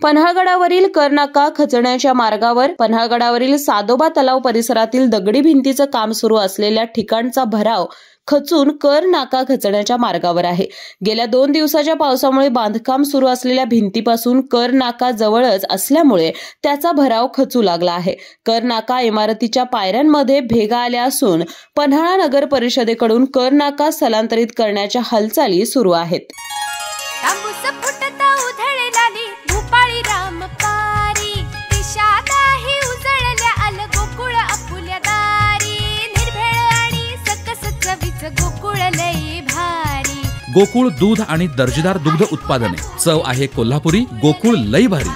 पन्हाळगडावरील करनाका खचण्याच्या मार्गावर पन्हाळगडावरील सादोबा तलाव परिसरातील दगडी भिंतीचं काम सुरू असलेल्या ठिकाणचा भराव खचून कर नाका खचण्याच्या मार्गावर आहे। गेल्या 2 दिवसाच्या पावसामुळे बांधकाम सुरू असलेल्या भिंतीपासून कर नाका जवळच असल्यामुळे त्याचा भराव खचू लागला आहे। कर नाका इमारतीच्या पायऱ्यांमध्ये भेगा आल्या असून पन्हाळा नगर परिषदेकडून कर नाका स्थलांतरित करण्याच्या हालचाली सुरू आहेत। गोकुळ दूध आणि दर्जेदार दुग्ध उत्पादने। चव आहे कोल्हापुरी। गोकुळ लई भारी।